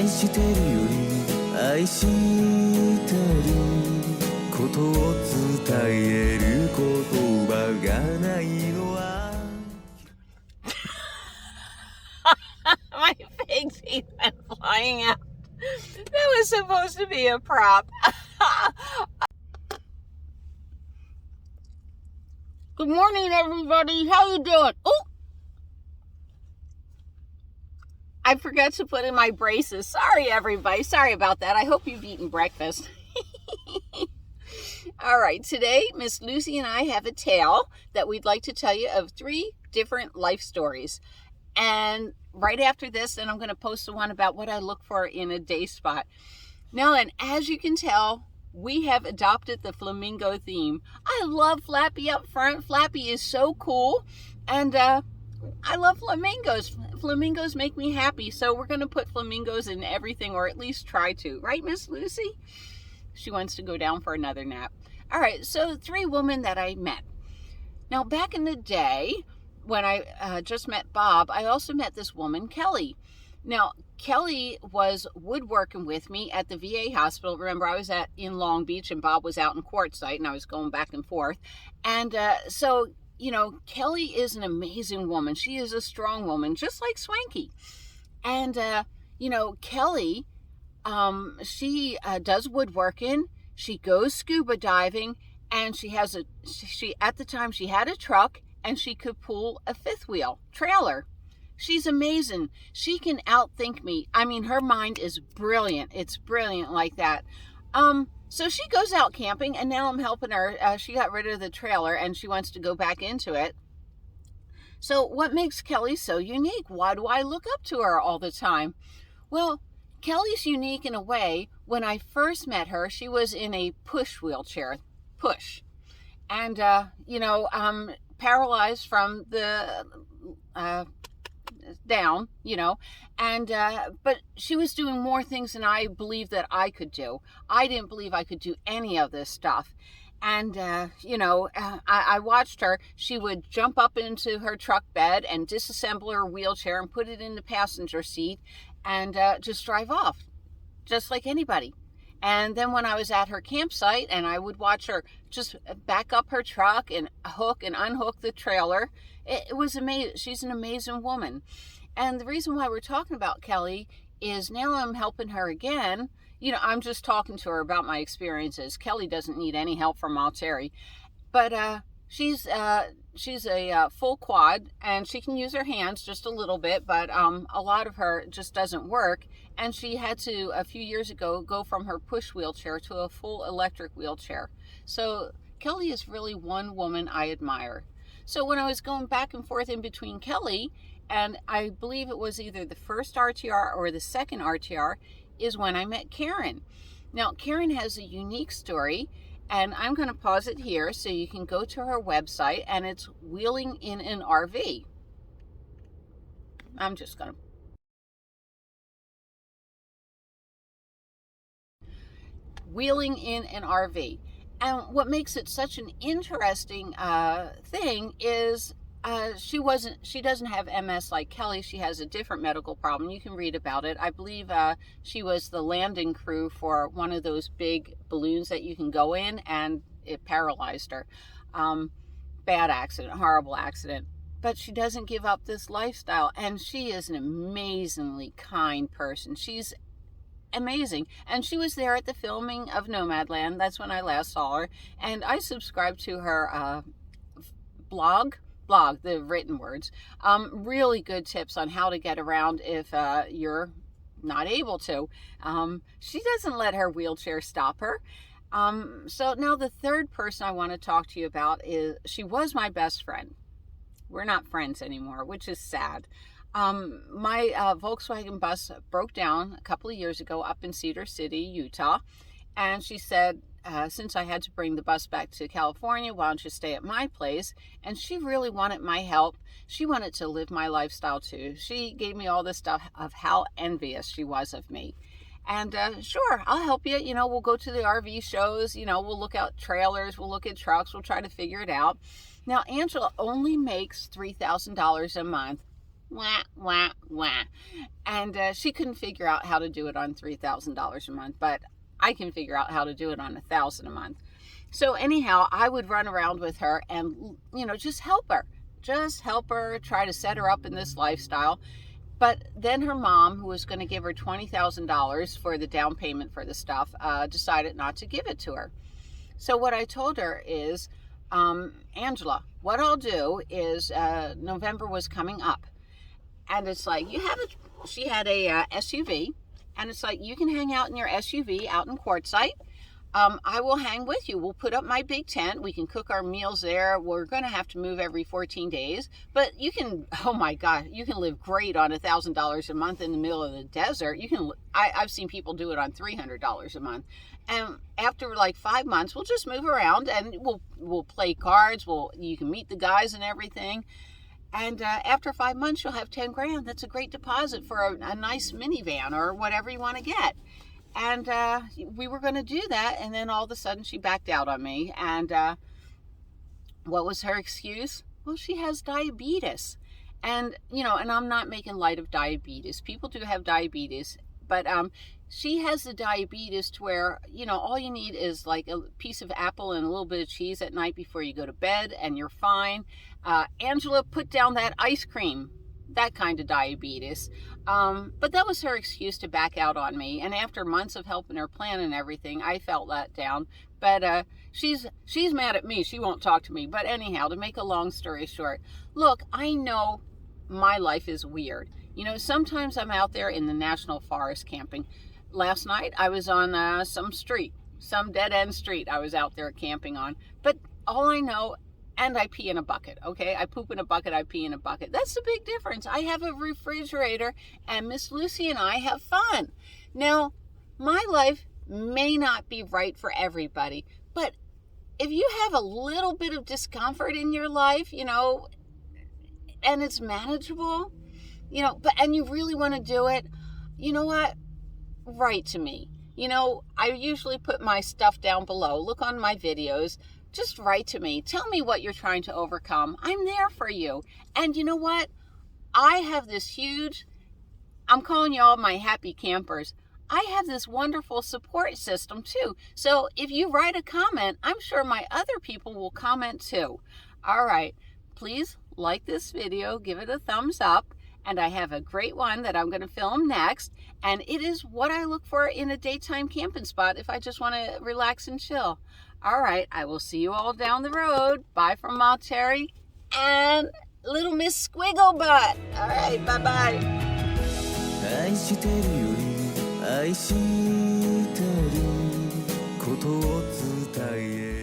愛してるより愛してることを伝える言葉がないのはMy fake teeth went flying out. That was supposed to be a prop. Good morning, everybody. How you doing? Oh, I forgot to put in my braces. Sorry, everybody. Sorry about that. I hope you've eaten breakfast. All right, today, Miss Lucy and I have a tale that we'd like to tell you of 3 different life stories. And right after this, then I'm going to post the one about what I look for in a day spot. Now then, as you can tell, we have adopted the flamingo theme. I love Flappy up front. Flappy is so cool. And I love flamingos. Flamingos make me happy. So we're going to put flamingos in everything, or at least try to. Right, Miss Lucy? She wants to go down for another nap. All right, so 3 women that I met. Now, back in the day, when I just met Bob, I also met this woman, Kelly. Now, Kelly was woodworking with me at the VA hospital. Remember, I was in Long Beach, and Bob was out in Quartzsite, and I was going back and forth. And so, you know, Kelly is an amazing woman. She is a strong woman, just like Swanky. And, you know, Kelly, she does woodworking. She goes scuba diving, and she at the time she had a truck, and she could pull a 5th wheel trailer. She's amazing. She can outthink me. I mean, her mind is brilliant. It's brilliant like that. So she goes out camping, and now I'm helping her. She got rid of the trailer, and she wants to go back into it. So what makes Kelly so unique? Why do I look up to her all the time? Well, Kelly's unique in a way. When I first met her, she was in a push wheelchair, and you know, paralyzed from the down, you know, and but she was doing more things than I believed that I could do. I didn't believe I could do any of this stuff. And, you know, I watched her. She would jump up into her truck bed and disassemble her wheelchair and put it in the passenger seat and just drive off, just like anybody. And then when I was at her campsite, and I would watch her just back up her truck and hook and unhook the trailer, it was amazing. She's an amazing woman. And the reason why we're talking about Kelly is now I'm helping her again. You know, I'm just talking to her about my experiences. Kelly doesn't need any help from Terry. But she's a full quad, and she can use her hands just a little bit, but a lot of her just doesn't work. And she had to, a few years ago, go from her push wheelchair to a full electric wheelchair. So Kelly is really one woman I admire. So when I was going back and forth in between Kelly, and I believe it was either the first RTR or the second RTR, is when I met Karen. Now, Karen has a unique story, and I'm going to pause it here so you can go to her website, and it's Wheeling in an RV. I'm just going to. Wheeling in an RV. And what makes it such an interesting thing is she doesn't have MS like Kelly. She has a different medical problem. You can read about it. I believe she was the landing crew for one of those big balloons that you can go in, and it paralyzed her. Bad accident, horrible accident. But she doesn't give up this lifestyle, and she is an amazingly kind person. She's amazing. And she was there at the filming of Nomadland. That's when I last saw her. And I subscribed to her blog, the written words. Really good tips on how to get around if you're not able to. She doesn't let her wheelchair stop her. So now the third person I want to talk to you about she was my best friend. We're not friends anymore, which is sad. My Volkswagen bus broke down a couple of years ago up in Cedar City, Utah. And she said, since I had to bring the bus back to California, why don't you stay at my place? And she really wanted my help. She wanted to live my lifestyle too. She gave me all this stuff of how envious she was of me. And sure, I'll help you. You know, we'll go to the RV shows. You know, we'll look at trailers. We'll look at trucks. We'll try to figure it out. Now, Angela only makes $3,000 a month. wah, wah, wah. And she couldn't figure out how to do it on $3,000 a month, but I can figure out how to do it on $1,000 a month. So anyhow, I would run around with her and, just help her. Just help her, try to set her up in this lifestyle. But then her mom, who was going to give her $20,000 for the down payment for the stuff, decided not to give it to her. So what I told her is, Angela, what I'll do is, November was coming up. And it's like, she had a SUV. And it's like, you can hang out in your SUV out in Quartzsite. I will hang with you. We'll put up my big tent. We can cook our meals there. We're going to have to move every 14 days. But you can, oh my God, you can live great on $1,000 a month in the middle of the desert. I've seen people do it on $300 a month. And after like 5 months, we'll just move around and we'll play cards. You can meet the guys and everything. And after 5 months, you'll have 10 grand. That's a great deposit for a nice minivan or whatever you want to get. And we were going to do that. And then all of a sudden she backed out on me. And what was her excuse? Well, she has diabetes. And, and I'm not making light of diabetes. People do have diabetes. But she has the diabetes to where, all you need is like a piece of apple and a little bit of cheese at night before you go to bed and you're fine. Angela, put down that ice cream. That kind of diabetes. But that was her excuse to back out on me. And after months of helping her plan and everything, I felt let down. But she's mad at me. She won't talk to me. But anyhow, to make a long story short, look, I know my life is weird. Sometimes I'm out there in the national forest camping. Last night I was on some dead end street I was out there camping on. But all I know, and I pee in a bucket, okay? I poop in a bucket, I pee in a bucket. That's the big difference. I have a refrigerator, and Miss Lucy and I have fun. Now, my life may not be right for everybody, but if you have a little bit of discomfort in your life, and it's manageable, and you really want to do it, you know what? Write to me. I usually put my stuff down below. Look on my videos. Just write to me. Tell me what you're trying to overcome. I'm there for you. And you know what? I have this I'm calling y'all my happy campers. I have this wonderful support system too. So if you write a comment, I'm sure my other people will comment too. All right. Please like this video. Give it a thumbs up. And I have a great one that I'm going to film next. And it is what I look for in a daytime camping spot if I just want to relax and chill. All right, I will see you all down the road. Bye from Mount Terry and little Miss Squigglebutt. All right, bye-bye. 愛してるより愛してることを伝え